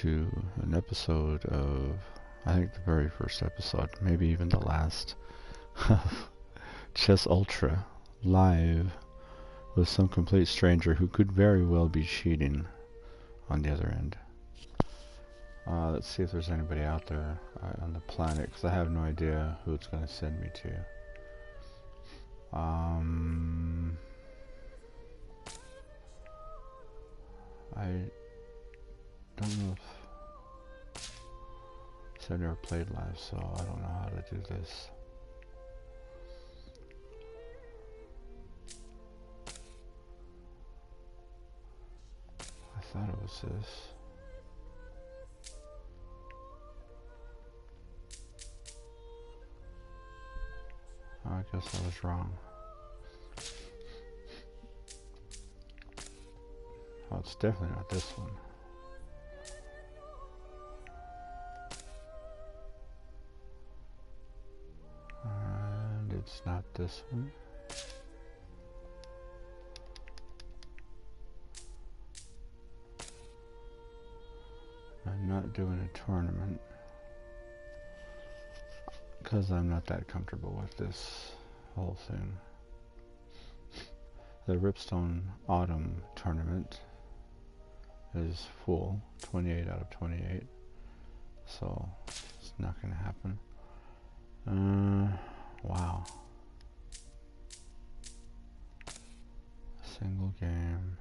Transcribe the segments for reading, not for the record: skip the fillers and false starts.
to an episode of, I think the very first episode, maybe even the last, of Chess Ultra live with some complete stranger who could very well be cheating on the other end. Let's see if there's anybody out there on the planet, because I have no idea who it's going to send me to. I don't know if... So I've never played live, so I don't know how to do this. I thought it was this. Oh, I guess I was wrong. Oh, it's definitely not this one. And it's not this one. I'm not doing a tournament because I'm not that comfortable with this whole thing. The Ripstone Autumn tournament is full, 28 out of 28, so it's not going to happen. Wow. Single game.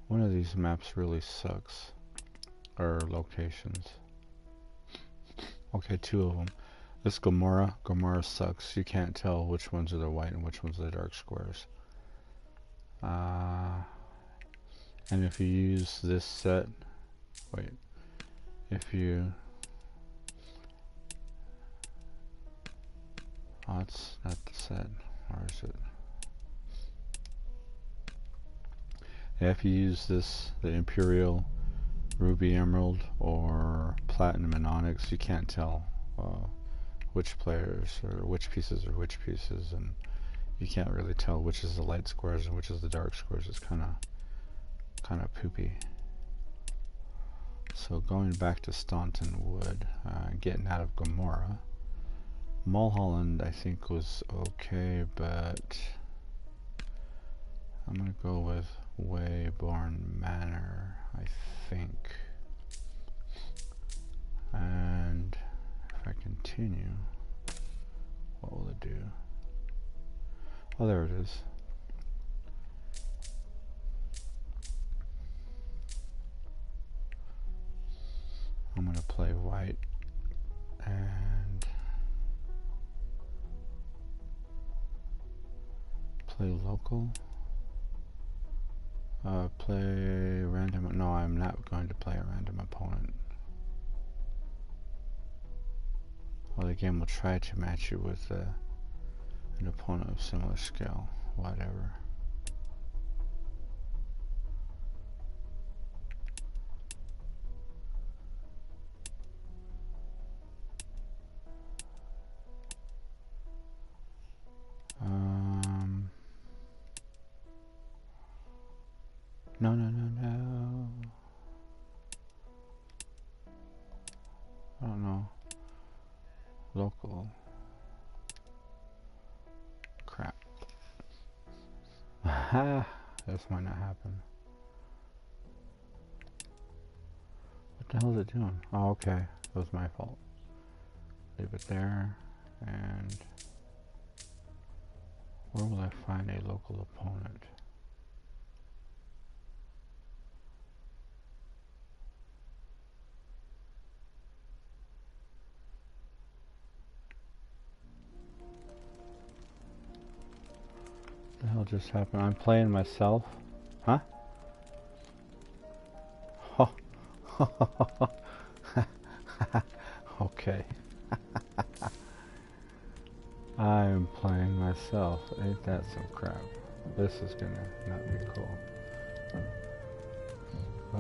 One of these maps really sucks, or locations. Okay, two of them. This Gomorrah sucks. You can't tell which ones are the white and which ones are the dark squares. And if you use this set, wait, if you, oh, it's not the set, or is it? Yeah, if you use this, the Imperial, Ruby Emerald, or Platinum and Onyx, you can't tell which players or which pieces are which pieces, and you can't really tell which is the light squares and which is the dark squares. It's kind of poopy. So going back to Staunton Wood, getting out of Gomorrah, Mulholland I think was okay, but I'm gonna go with Wayborn Manor, I think. And if I continue, what will it do? Oh, there it is. I'm gonna play white and play local. Play random. No, I'm not going to play a random opponent. Well, the game will try to match you with an opponent of similar skill. Whatever. No. I don't know. Local. Crap. This might not happen. What the hell is it doing? Oh, okay. That was my fault. Leave it there. And where will I find a local opponent? What the hell just happened? I'm playing myself? Huh? Okay. I'm playing myself. Ain't that some crap? This is gonna not be cool.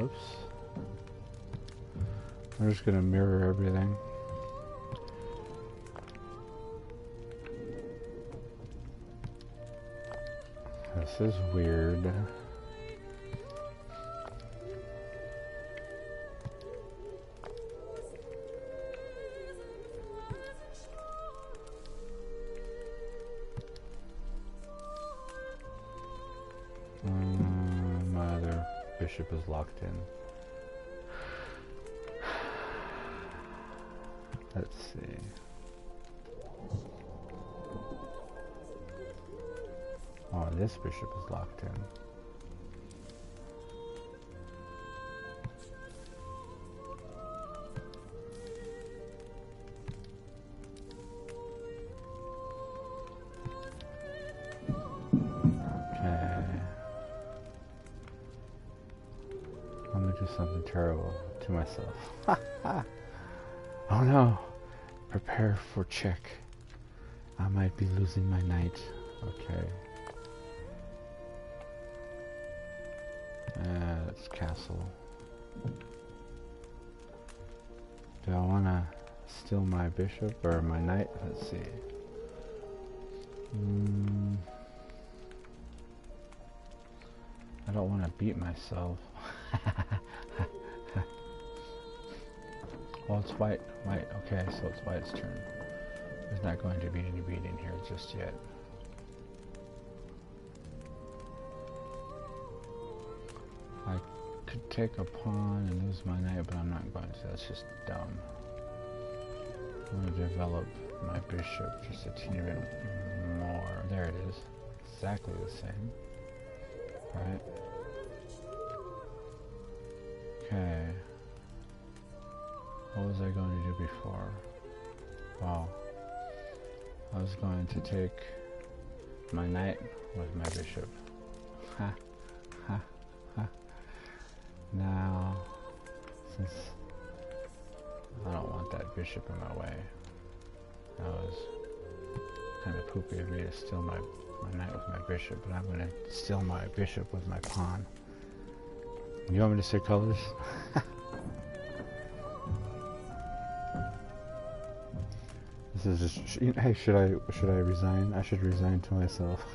Oops. I'm just gonna mirror everything. This is weird. My other bishop is locked in. Let's see. Oh, this bishop is locked in. Okay. Let me do something terrible to myself. Oh no! Prepare for check. I might be losing my knight. Okay. It's castle. Do I want to steal my bishop or my knight? Let's see. I don't want to beat myself. Well, it's white. White. Okay, so it's white's turn. There's not going to be any beating here just yet. I could take a pawn and lose my knight, but I'm not going to. That's just dumb. I'm going to develop my bishop just a teeny bit more. There it is. Exactly the same. Right? Okay. What was I going to do before? Wow. I was going to take my knight with my bishop. Ha. Ha. Ha. Now, since I don't want that bishop in my way, that was kind of poopy of me to steal my knight with my bishop, but I'm going to steal my bishop with my pawn. You want me to say colors? This is just, hey, should I resign? I should resign to myself.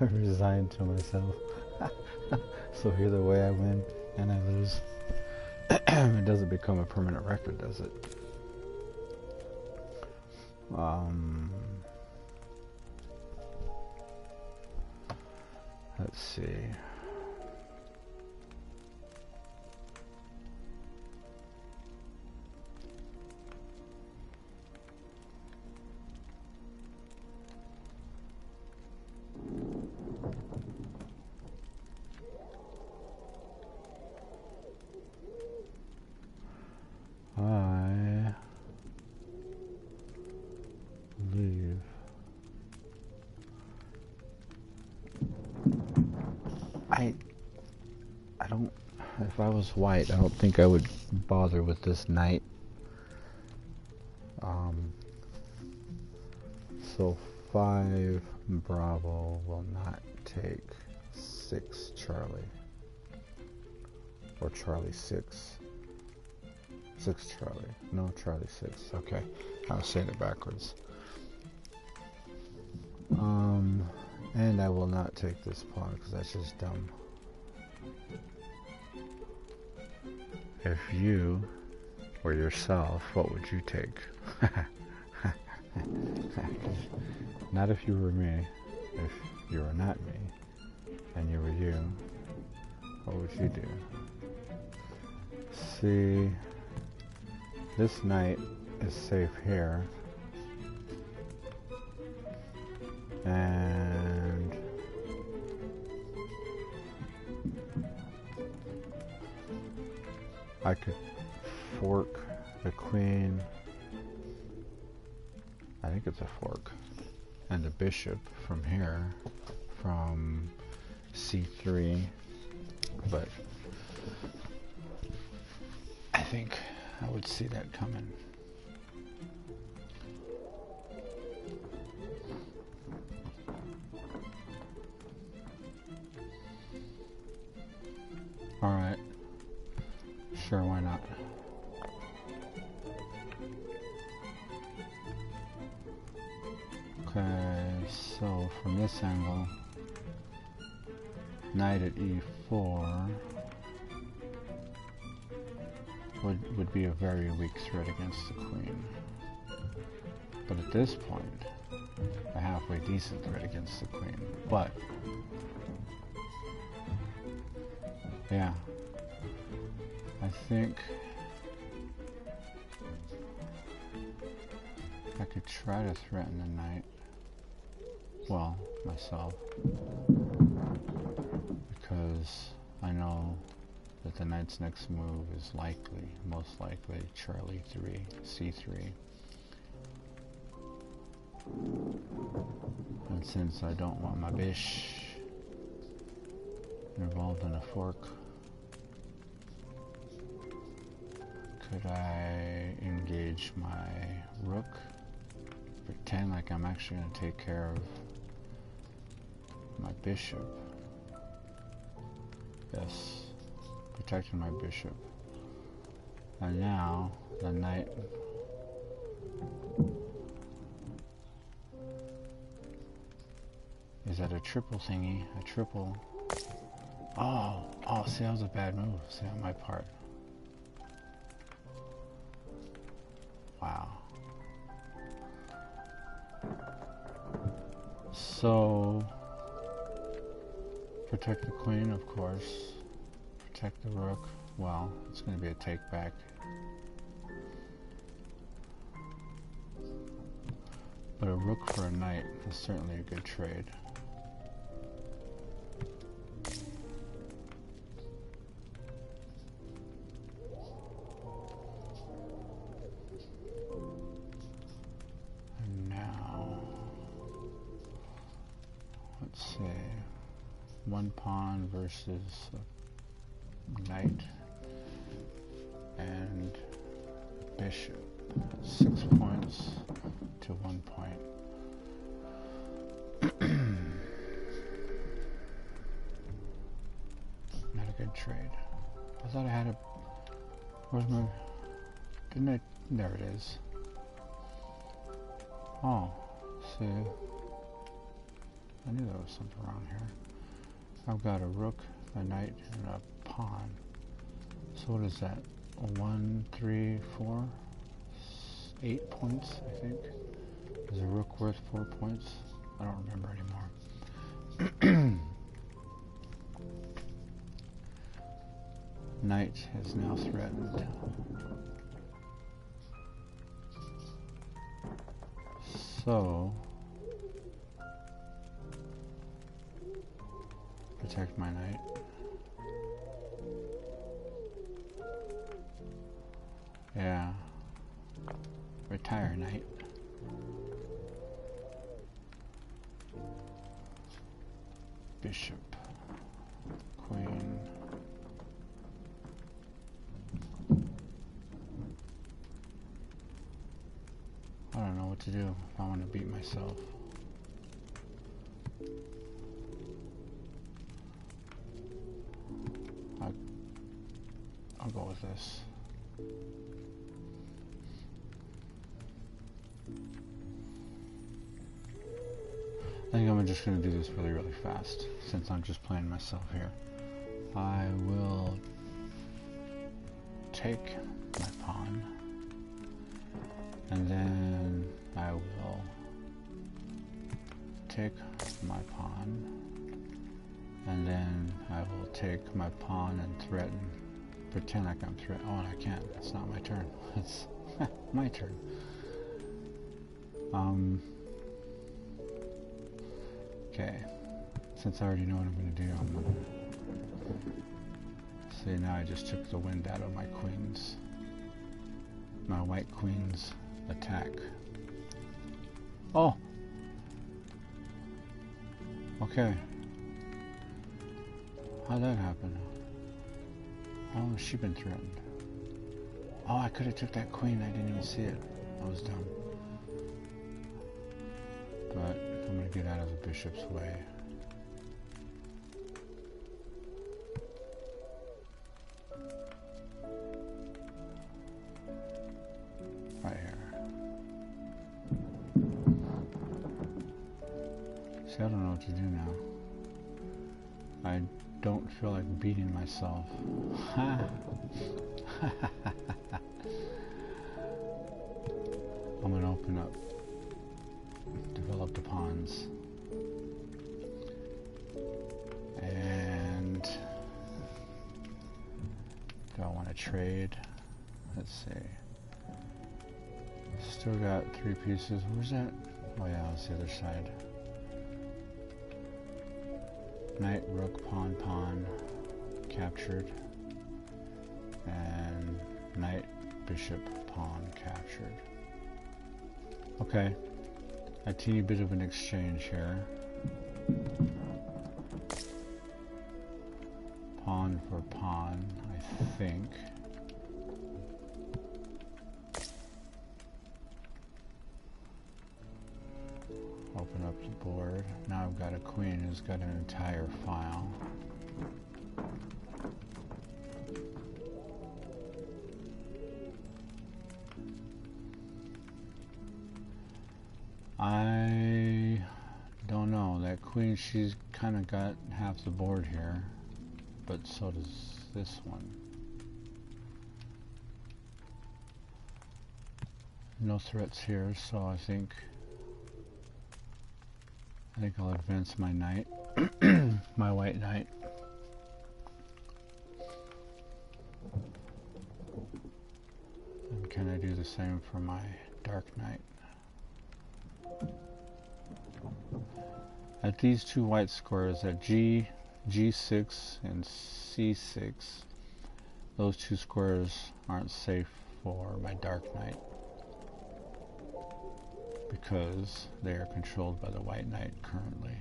I resign to myself. So either way I win and I lose. It doesn't become a permanent record, does it? Let's see. I believe I don't, if I was white, I don't think I would bother with this knight. So 5 Bravo will not take 6 Charlie. Or Charlie 6. 6 Charlie. No, Charlie 6. Okay. I was saying it backwards. And I will not take this pawn because that's just dumb. If you were yourself, what would you take? Not if you were me. If you were not me and you were you, what would you do? See, this knight is safe here. And I could fork the queen. I think it's a fork. And the bishop from here, from c3. But I think I would see that coming. Alright. Sure, why not? from this angle, knight at e4 would be a very weak threat against the queen. But at this point, a halfway decent threat against the queen. But yeah, I think I could try to threaten the knight. Well, myself, because I know that the knight's next move is likely, most likely, Charlie 3, c3. And since I don't want my bish involved in a fork, could I engage my rook, pretend like I'm actually going to take care of my bishop? Yes, protecting my bishop. And now the knight is at a triple thingy, a triple. Oh, see, that was a bad move, see, on my part. Wow. So, protect the queen, of course. Protect the rook. Well, it's going to be a take back. But a rook for a knight is certainly a good trade. And now, let's see, one pawn versus a knight and bishop. 6 points to 1 point. Not a good trade. I thought I had a... Where's my... Didn't I... There it is. Oh, see. I knew there was something around here. I've got a rook, a knight, and a pawn. So what is that? 1, 3, 4? 8 points, I think. Is a rook worth 4 points? I don't remember anymore. Knight is now threatened. So, protect my knight. Yeah. Retire, knight. Bishop. Queen. I don't know what to do if I want to beat myself. I'll go with this. I think I'm just going to do this really, really fast, since I'm just playing myself here. I will take my pawn, and then I will take my pawn, and then I will take my pawn and threaten, pretend like I'm threatening. Oh, and I can't. It's not my turn. It's my turn. Okay, since I already know what I'm going to do, I'm going to see. Now I just took the wind out of my queen's, my white queen's attack. Oh! Okay. How'd that happen? Oh, she been threatened. Oh, I could have took that queen. I didn't even see it. I was dumb. But I'm going to get out of the bishop's way. Right here. See, I don't know what to do now. I don't feel like beating myself. I'm gonna open up develop the pawns. And do I want to trade? Let's see. Still got 3 pieces. Where's that? Oh yeah, that's the other side. Knight, rook, pawn, pawn, captured. And knight, bishop, pawn, captured. Okay. A teeny bit of an exchange here. Pawn for pawn, I think. Open up the board. Now I've got a queen who's got an entire file. I don't know. That queen, she's kind of got half the board here, but so does this one. No threats here, so I think I'll advance my knight, my white knight. And can I do the same for my dark knight? At these 2 white squares, at G, G6 and C6, those 2 squares aren't safe for my dark knight because they are controlled by the white knight currently.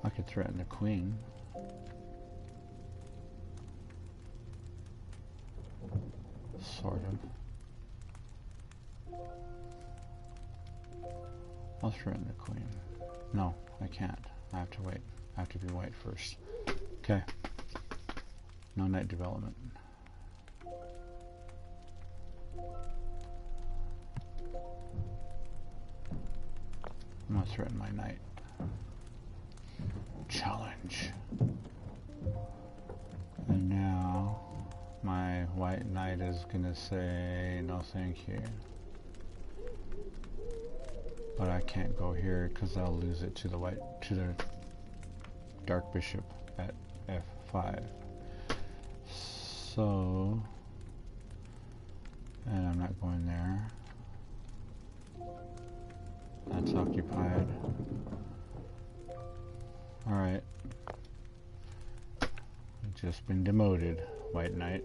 I could threaten the queen. Sort of. I'll threaten the queen. No, I can't. I have to wait. I have to be white first. Okay. No knight development. I'm gonna threaten my knight. Challenge. And now my white knight is gonna say no thank you. But I can't go here because I'll lose it to the dark bishop at F5. So, and I'm not going there. That's occupied. Alright. Just been demoted, white knight.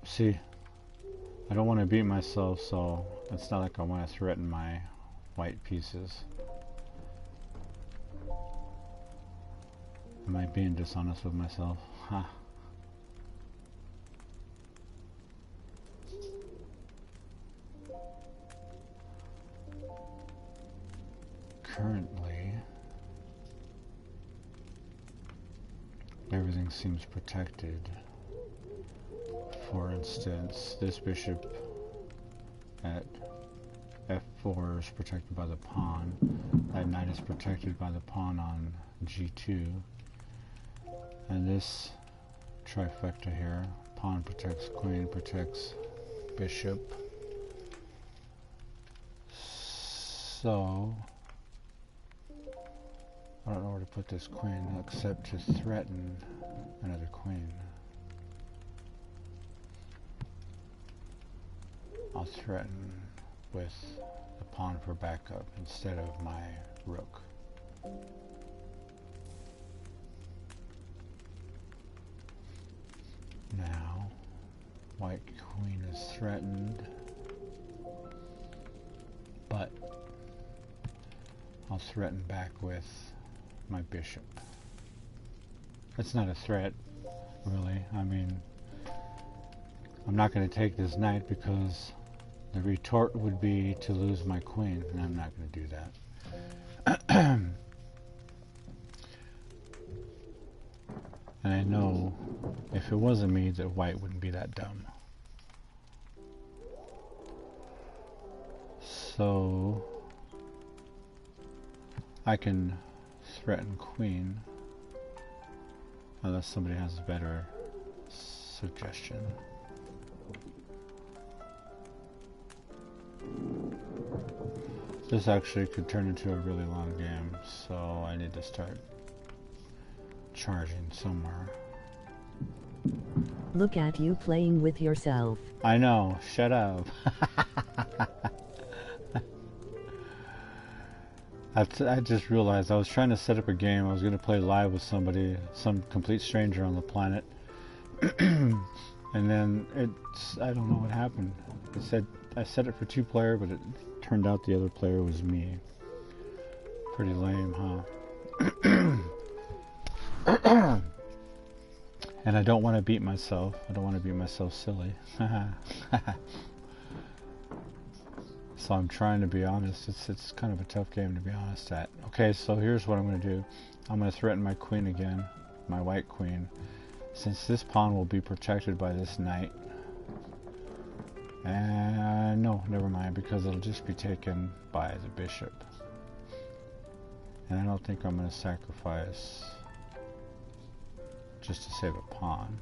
See, I don't want to beat myself, so it's not like I want to threaten my white pieces. Am I being dishonest with myself? Huh. Currently, everything seems protected. For instance, this bishop at F4 is protected by the pawn. That knight is protected by the pawn on G2. And this trifecta here, pawn protects queen, protects bishop. So, I don't know where to put this queen except to threaten another queen. I'll threaten with the pawn for backup instead of my rook. Now, white queen is threatened, but I'll threaten back with my bishop. That's not a threat, really. I mean, I'm not going to take this knight because the retort would be to lose my queen, and I'm not going to do that. And I know if it wasn't me that white wouldn't be that dumb. So I can threaten queen unless somebody has a better suggestion. This actually could turn into a really long game, so I need to start charging somewhere. Look at you playing with yourself. I know, shut up. I just realized I was trying to set up a game. I was going to play live with somebody, some complete stranger on the planet. And then I don't know what happened. It said I set it for 2-player, but it turned out the other player was me. Pretty lame, huh? And I don't want to beat myself. I don't want to beat myself silly. So I'm trying to be honest. It's kind of a tough game to be honest at. Okay, so here's what I'm going to do. I'm going to threaten my queen again, my white queen, since this pawn will be protected by this knight. And no, never mind, because it'll just be taken by the bishop. And I don't think I'm going to sacrifice just to save a pawn.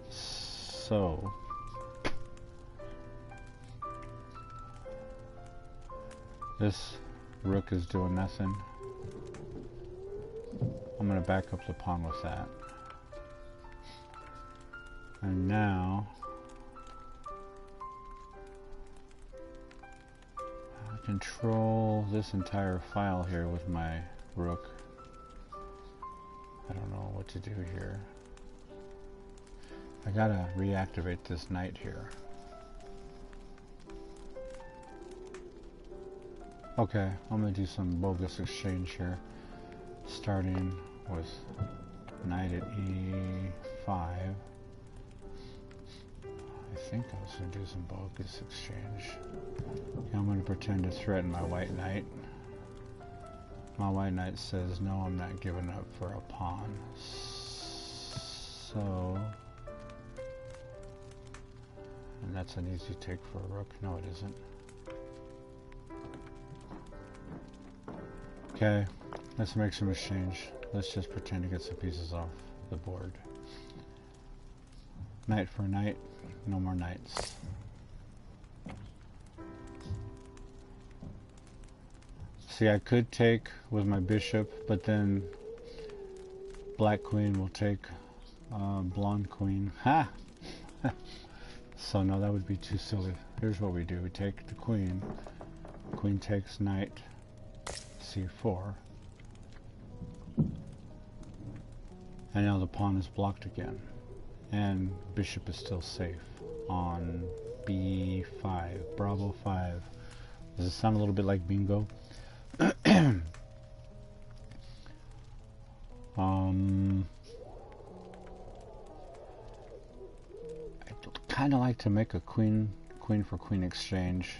So this rook is doing nothing. I'm going to back up the pawn with that. And now I control this entire file here with my rook. I don't know what to do here. I gotta reactivate this knight here. Okay, I'm gonna do some bogus exchange here, starting with knight at e5. I think I was gonna do some bogus exchange. Okay, I'm gonna pretend to threaten my white knight. My white knight says, no, I'm not giving up for a pawn. So, and that's an easy take for a rook. No, it isn't. Okay, let's make some exchange. Let's just pretend to get some pieces off the board. Knight for knight, no more knights. See, I could take with my bishop, but then black queen will take blonde queen. Ha! So no, that would be too silly. Here's what we do. We take the queen. Queen takes knight c4. And now the pawn is blocked again. And bishop is still safe on b5. Bravo 5. Does it sound a little bit like bingo? I'd kind of like to make a queen for queen exchange.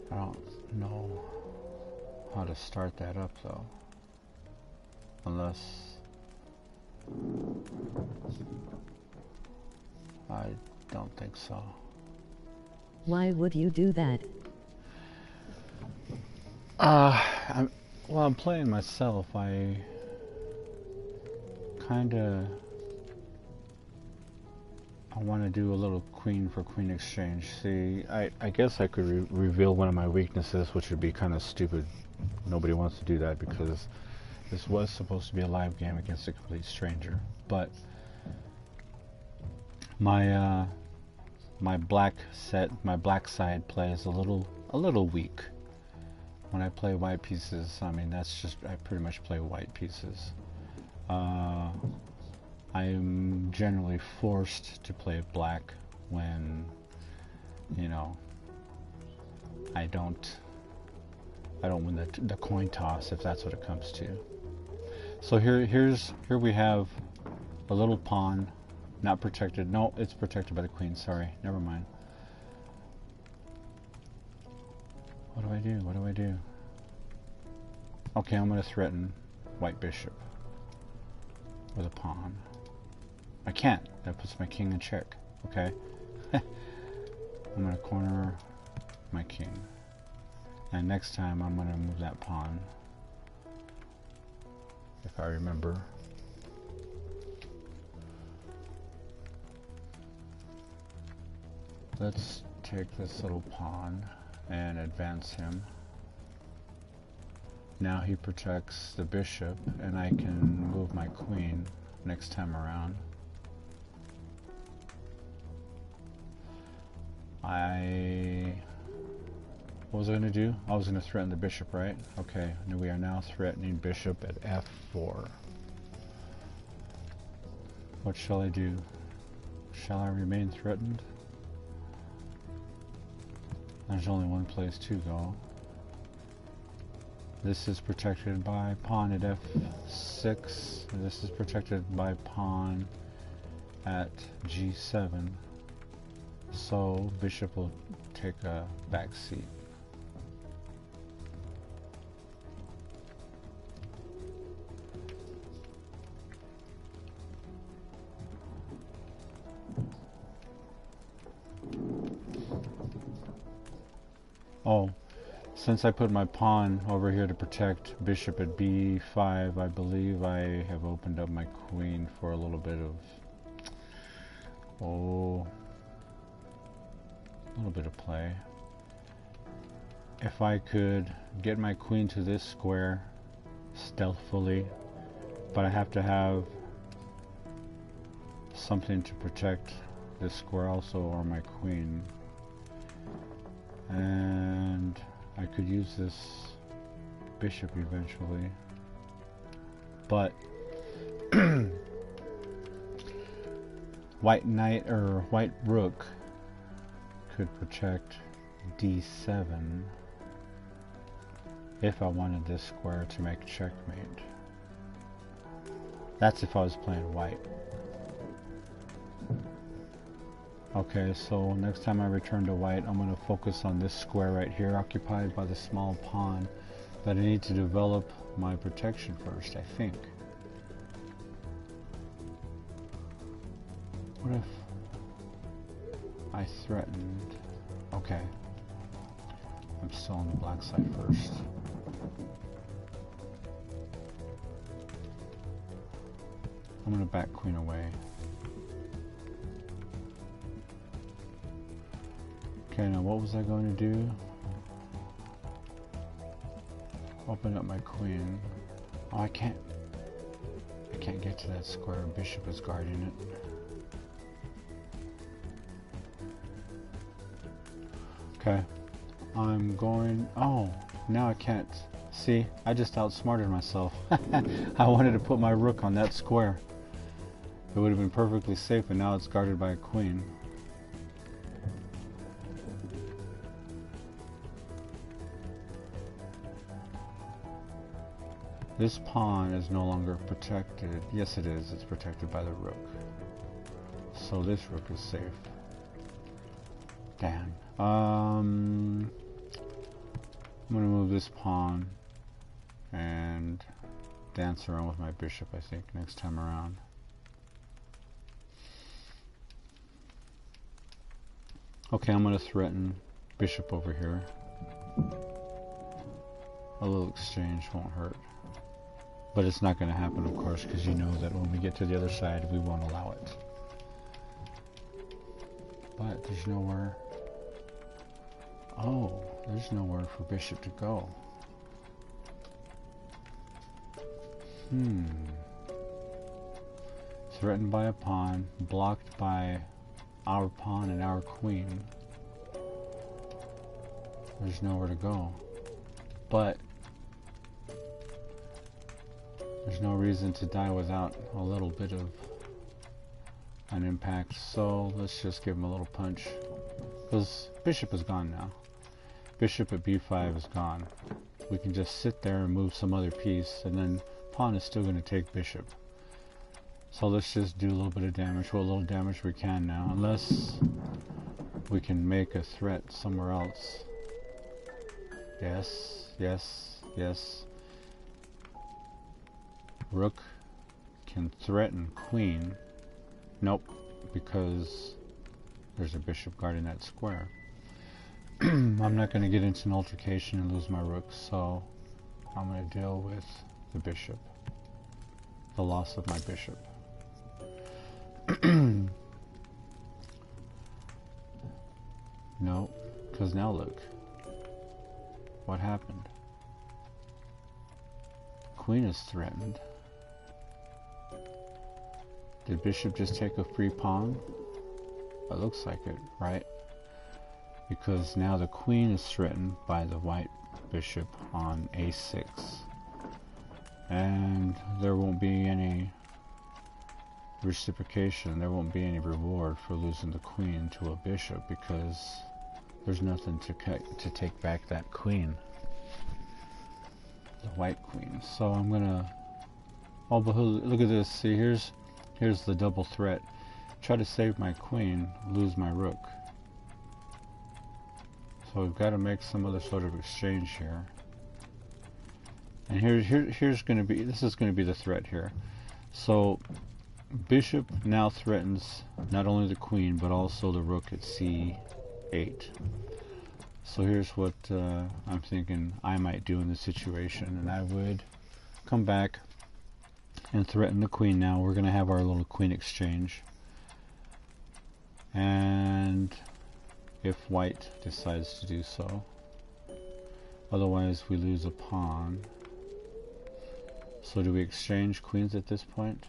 I don't know how to start that up though, unless I don't think so. Why would you do that? Well, I'm playing myself. I want to do a little queen for queen exchange. See, I guess I could reveal one of my weaknesses, which would be kind of stupid. Nobody wants to do that because this was supposed to be a live game against a complete stranger. But my my black side play is a little weak. When I play white pieces, I mean, that's just, I pretty much play white pieces. I'm generally forced to play black when, you know, I don't win the coin toss, if that's what it comes to. So here we have a little pawn, not protected. No, it's protected by the queen. Sorry, never mind. What do I do? What do I do? Okay, I'm going to threaten white bishop with a pawn. I can't. That puts my king in check. Okay. I'm going to corner my king. And next time I'm going to move that pawn. If I remember. Let's take this little pawn and advance him. Now he protects the bishop, and I can move my queen next time around. What was I going to do? I was going to threaten the bishop, right? Okay, and we are now threatening bishop at f4. What shall I do? Shall I remain threatened? There's only one place to go. This is protected by pawn at f6. And this is protected by pawn at g7. So bishop will take a back seat. Oh, since I put my pawn over here to protect bishop at b5, I believe I have opened up my queen for a little bit of, a little bit of play. If I could get my queen to this square stealthily, but I have to have something to protect this square also, or my queen. And I could use this bishop eventually, but white knight or white rook could protect d7 if I wanted this square to make checkmate. That's if I was playing white. Okay, so next time I return to white, I'm going to focus on this square right here, occupied by the small pawn. But I need to develop my protection first, I think. What if I threatened... Okay. I'm still on the black side first. I'm going to back queen away. Okay, now what was I going to do? Open up my queen. Oh, I can't get to that square. Bishop is guarding it. Okay. I'm going... Oh, now I can't. See, I just outsmarted myself. I wanted to put my rook on that square. It would have been perfectly safe, but now it's guarded by a queen. This pawn is no longer protected. Yes, it is. It's protected by the rook. So this rook is safe. Damn. I'm going to move this pawn and dance around with my bishop, I think, next time around. Okay, I'm going to threaten bishop over here. A little exchange won't hurt. But it's not going to happen, of course, because you know that when we get to the other side, we won't allow it. But there's nowhere... Oh, there's nowhere for bishop to go. Threatened by a pawn, blocked by our pawn and our queen. There's nowhere to go. But there's no reason to die without a little bit of an impact, so let's just give him a little punch. Because bishop is gone now. Bishop at b5 is gone. We can just sit there and move some other piece, and then pawn is still going to take bishop. So let's just do a little bit of damage, what little damage we can now, unless we can make a threat somewhere else. Yes, yes, yes. Rook can threaten queen. Nope, because there's a bishop guarding that square. I'm not going to get into an altercation and lose my rook, so I'm going to deal with the bishop. The loss of my bishop. No, because now look. What happened? Queen is threatened. Did bishop just take a free pawn? It looks like it, right? Because now the queen is threatened by the white bishop on a6. And there won't be any reciprocation, there won't be any reward for losing the queen to a bishop because there's nothing to take back that queen. The white queen. So I'm gonna... Oh, but look at this. See, here's the double threat. Try to save my queen, lose my rook. So we've got to make some other sort of exchange here. And here's going to be, this is going to be the threat here. So bishop now threatens not only the queen but also the rook at c8. So here's what I'm thinking I might do in this situation, and I would come back and threaten the queen. Now we're going to have our little queen exchange, and if white decides to do so, otherwise we lose a pawn. So do we exchange queens at this point?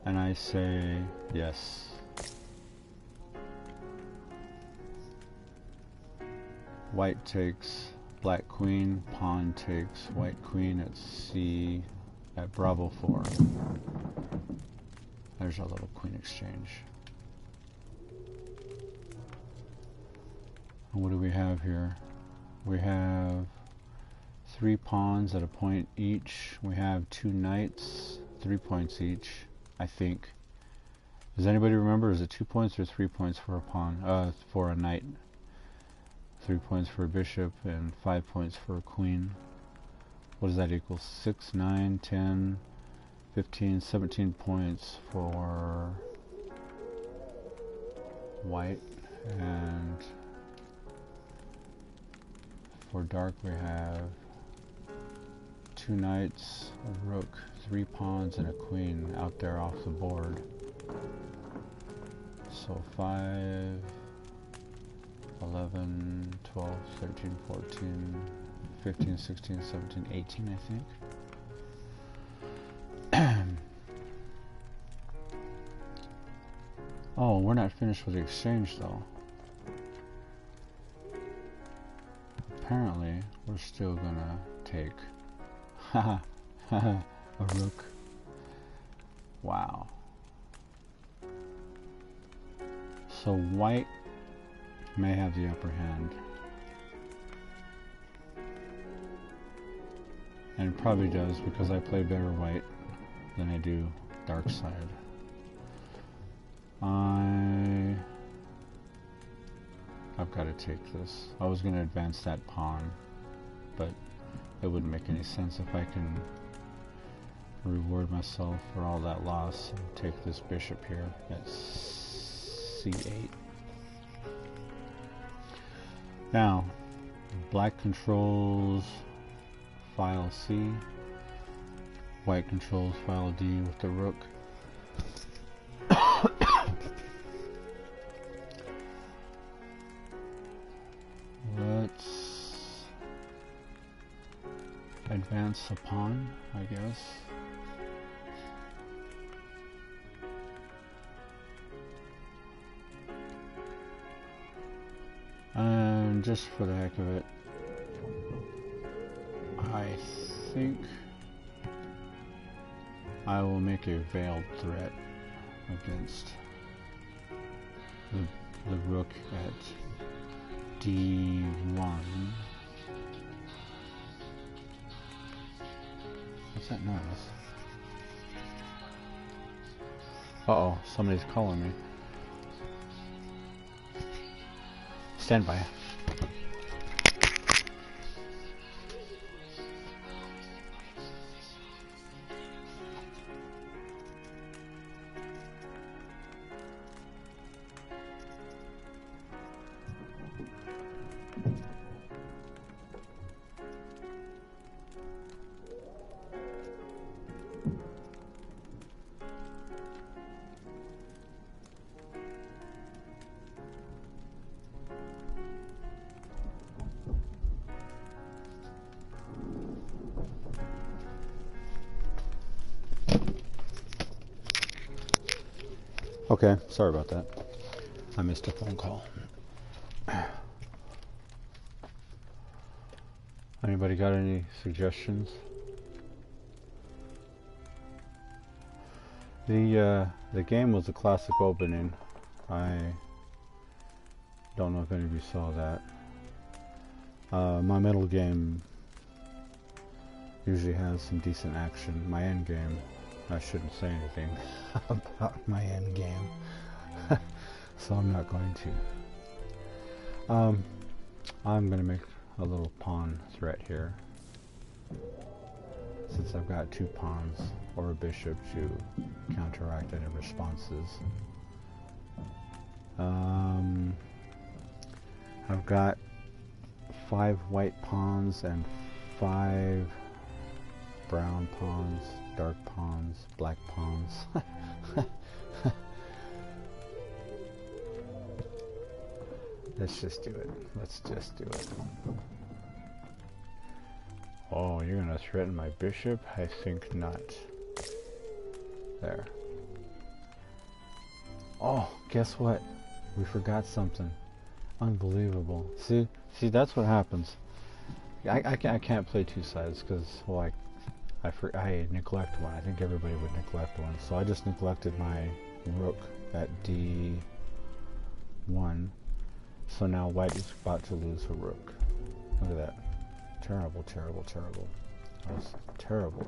And I say yes. White takes black queen, pawn takes white queen at c at bravo 4. There's our little queen exchange. And what do we have here? We have 3 pawns at a point each. We have 2 knights, 3 points each, I think. Does anybody remember? Is it 2 points or 3 points for a pawn? For a knight. 3 points for a bishop and 5 points for a queen. What does that equal? 6, 9, 10, 15, 17 points for white, and for dark we have 2 knights, a rook, 3 pawns, and a queen out there off the board. So 5, 11, 12, 13, 14, 15, 16, 17, 18, I think. Oh, we're not finished with the exchange though. Apparently, we're still gonna take a rook. Wow. So white may have the upper hand. And it probably does because I play better white than I do dark side. I've got to take this. I was going to advance that pawn, but it wouldn't make any sense if I can reward myself for all that loss and take this bishop here at c8. Now, black controls file C, white controls file D with the rook. Let's advance the pawn, I guess. And just for the heck of it, I think I will make a veiled threat against the rook at d1. What's that noise? Uh-oh, somebody's calling me. Stand by. Okay, sorry about that. I missed a phone call. Anybody got any suggestions? The game was a classic opening. I don't know if any of you saw that. My middle game usually has some decent action. My end game, I shouldn't say anything about my end game, so I'm not going to. I'm going to make a little pawn threat here, since I've got 2 pawns or a bishop to counteract any responses. I've got 5 white pawns and 5 brown pawns, dark pawns, black pawns. Let's just do it. Let's just do it. Oh, you're gonna threaten my bishop? I think not. There. Oh, guess what? We forgot something. Unbelievable. See, that's what happens. I can't play 2 sides because, well, I neglect one. I think everybody would neglect one. So I just neglected my rook at D1. So now white is about to lose a rook. Look at that. Terrible, terrible, terrible. That was terrible.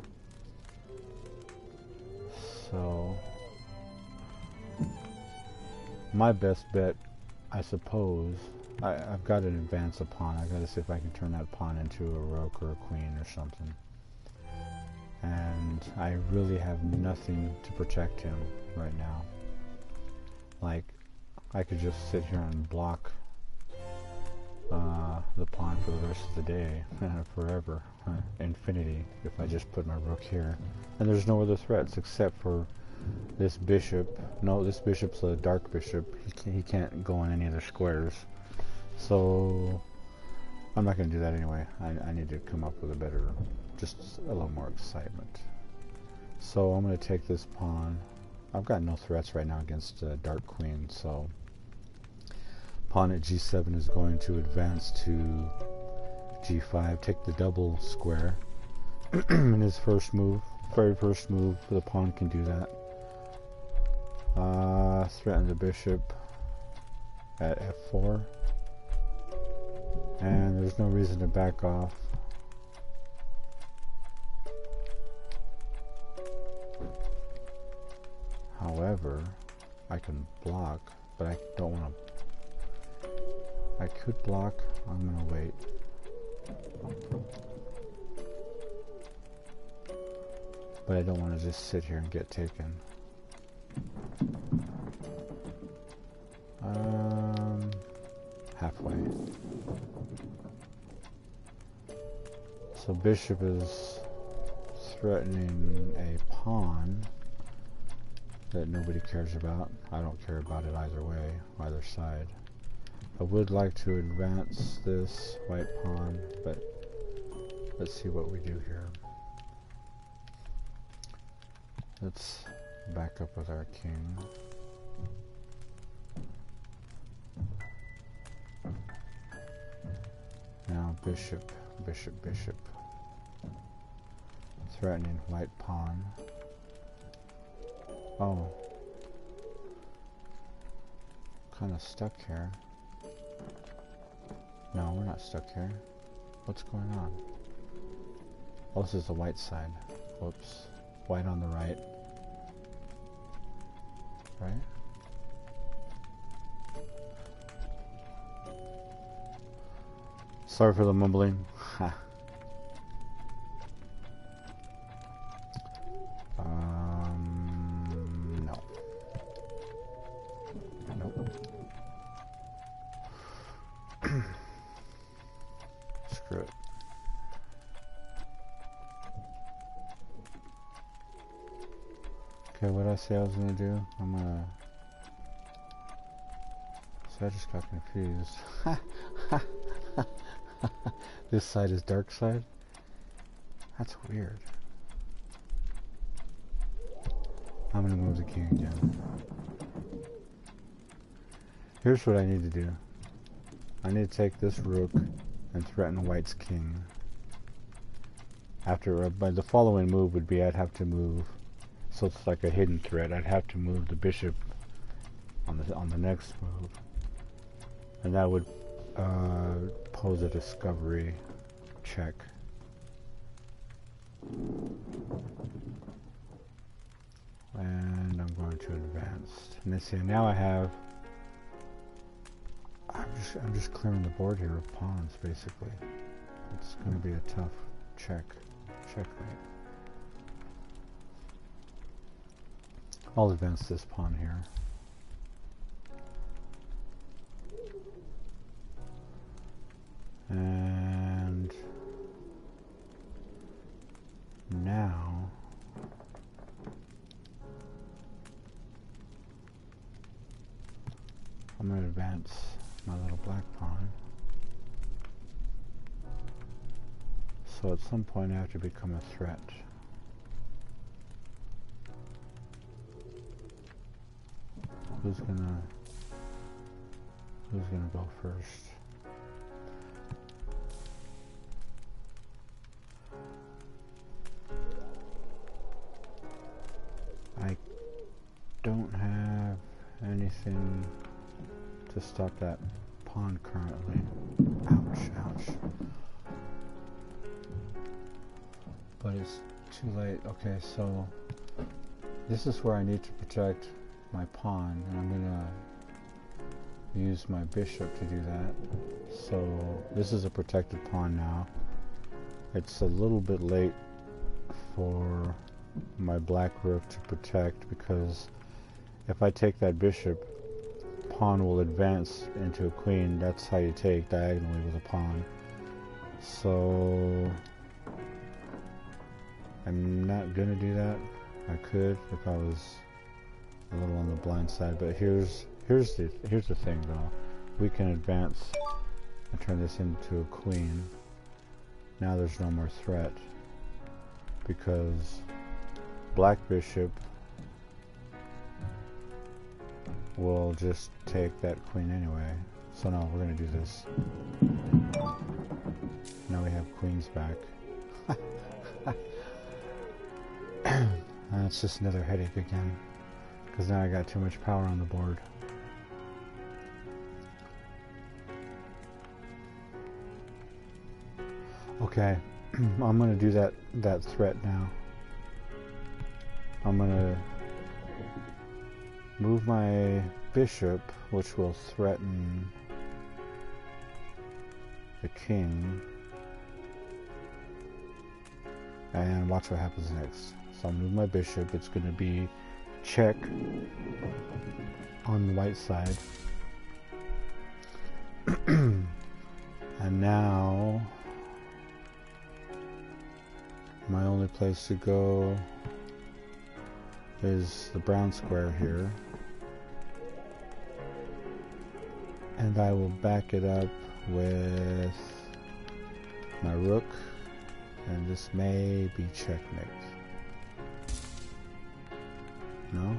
So my best bet, I suppose, I've got to advance a pawn. I've got to see if I can turn that pawn into a rook or a queen or something. And I really have nothing to protect him right now. Like, I could just sit here and block the pawn for the rest of the day, forever, infinity, if I just put my rook here. And there's no other threats except for this bishop. No, this bishop's a dark bishop. He can't go on any other squares. So I'm not going to do that anyway. I need to come up with a better, just a little more excitement. So I'm going to take this pawn. I've got no threats right now against dark queen, so pawn at g7 is going to advance to g5, take the double square. In his first move, very first move, the pawn can do that. Threaten the bishop at f4. And there's no reason to back off. However, I can block, but I don't want to. I could block. I'm going to wait. But I don't want to just sit here and get taken. Halfway. So bishop is threatening a pawn that nobody cares about. I don't care about it either way, either side. I would like to advance this white pawn, but let's see what we do here. Let's back up with our king. Now bishop, bishop, bishop. Threatening white pawn. Oh. Kind of stuck here. No, we're not stuck here. What's going on? Oh, this is the white side. Whoops. White on the right. Right? Sorry for the mumbling. No. Nope. Screw it. Okay, what did I say I was gonna do? I'm gonna... So I just got confused. This side is dark side? That's weird. I'm gonna move the king again. Here's what I need to do. I need to take this rook and threaten white's king. After, by the following move would be I'd have to move, so it's like a hidden threat. I'd have to move the bishop on the next move, and that would pose a discovery check. And I'm going to advance. And let's see. Now I have. I'm just clearing the board here of pawns, basically. It's going to be a tough checkmate. I'll advance this pawn here. And now I'm going to advance my little black pawn. So at some point I have to become a threat. Who's gonna go first? I don't have anything to stop that pawn currently. Ouch, ouch. But it's too late. Okay, so this is where I need to protect my pawn, and I'm gonna use my bishop to do that. So this is a protected pawn now. It's a little bit late for my black rook to protect, because if I take that bishop, pawn will advance into a queen. That's how you take diagonally with a pawn. So I'm not gonna do that. I could if I was a little on the blind side, but here's the thing though. We can advance and turn this into a queen. Now there's no more threat, because black bishop will just take that queen anyway. So no, we're gonna do this. Now we have queens back. And it's just another headache again, because now I got too much power on the board. Okay, I'm gonna do that threat now. I'm gonna move my bishop, which will threaten the king, and watch what happens next. So I'll move my bishop. It's going to be check on the white side. And now my only place to go is the brown square here. And I will back it up with my rook, and this may be checkmate. No?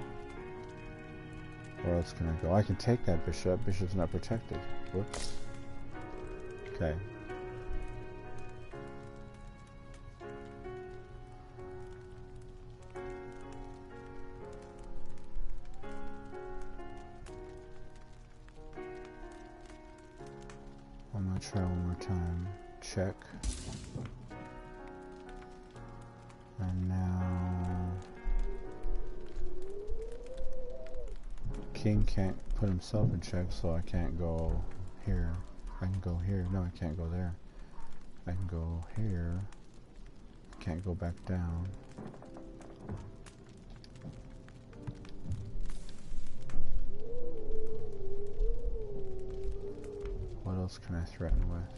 Where else can I go? I can take that bishop. Bishop's not protected. Whoops. Okay. I'm gonna try one more time. Check. And now king can't put himself in check, so I can't go here. I can go here. No, I can't go there. I can go here. Can't go back down. What else can I threaten with?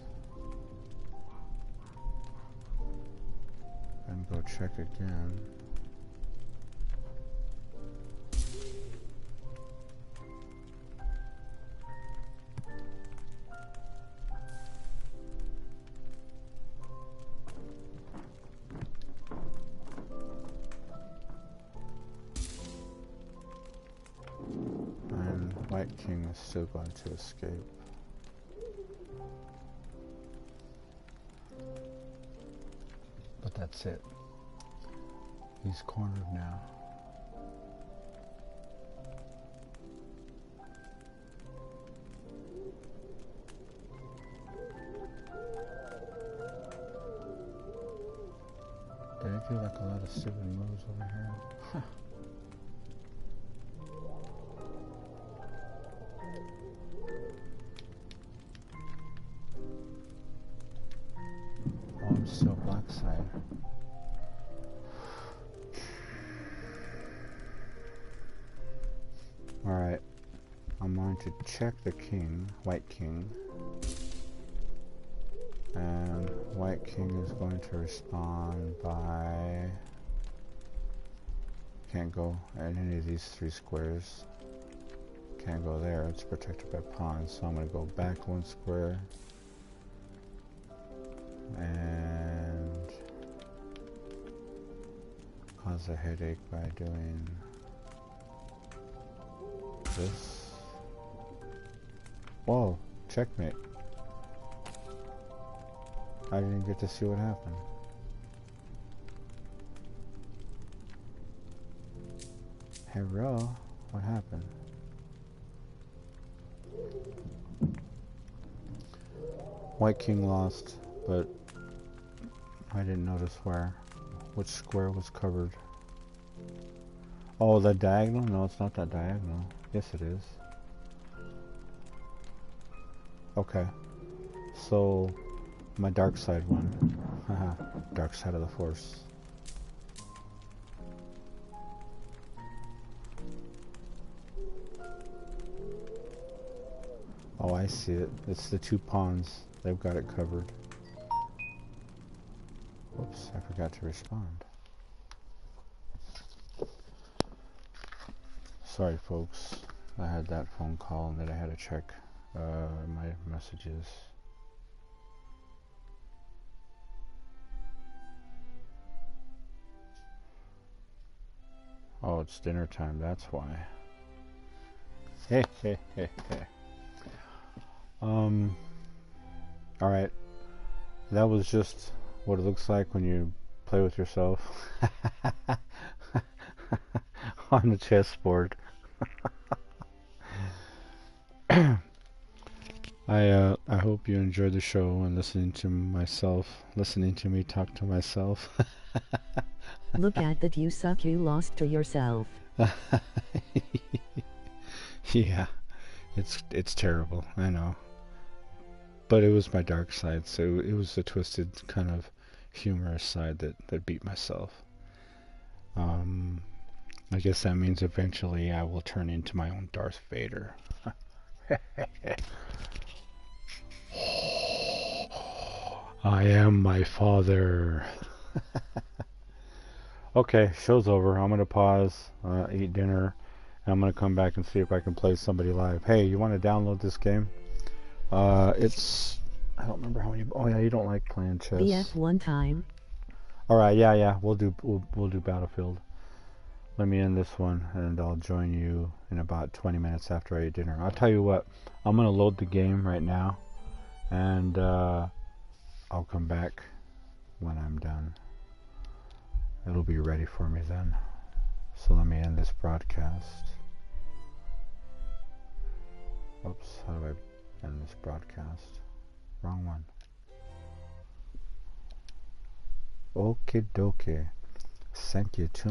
And go check again. And White king is still going to escape. But that's it. He's cornered now. Did I do like a lot of stupid moves over here? Huh. Oh, I'm still black side. Alright, I'm going to check the king, white king. And white king is going to respond by... Can't go at any of these 3 squares. Can't go there, it's protected by pawns, so I'm going to go back 1 square. And cause a headache by doing this. Whoa, checkmate. I didn't get to see what happened. Hello, what happened? White king lost, but I didn't notice which square was covered. Oh, the diagonal? No, it's not that diagonal. Yes, it is. Okay. So, my dark side won. Haha, dark side of the force. Oh, I see it. It's the 2 pawns. They've got it covered. Whoops, I forgot to respond. Sorry, folks. I had that phone call and then I had to check my messages. Oh, it's dinner time, that's why. Hey, hey, hey, hey. Alright. That was just what it looks like when you play with yourself on the chessboard. I hope you enjoyed the show and listening to me talk to myself. Look at that, you suck, you lost to yourself. Yeah, it's terrible, I know. But it was my dark side, so it was a twisted kind of humorous side that beat myself. I guess that means eventually I will turn into my own Darth Vader. I am my father. Okay, show's over. I'm gonna pause, eat dinner, and I'm gonna come back and see if I can play somebody live. Hey, you want to download this game? It's, I don't remember how many. Oh yeah, you don't like playing chess. BF1 time. All right, yeah, we'll do Battlefield. Let me end this one, and I'll join you in about 20 minutes after I eat dinner. I'll tell you what, I'm gonna load the game right now, and I'll come back when I'm done. It'll be ready for me then. So let me end this broadcast. Oops, how do I end this broadcast? Wrong one. Okie dokie. Thank you too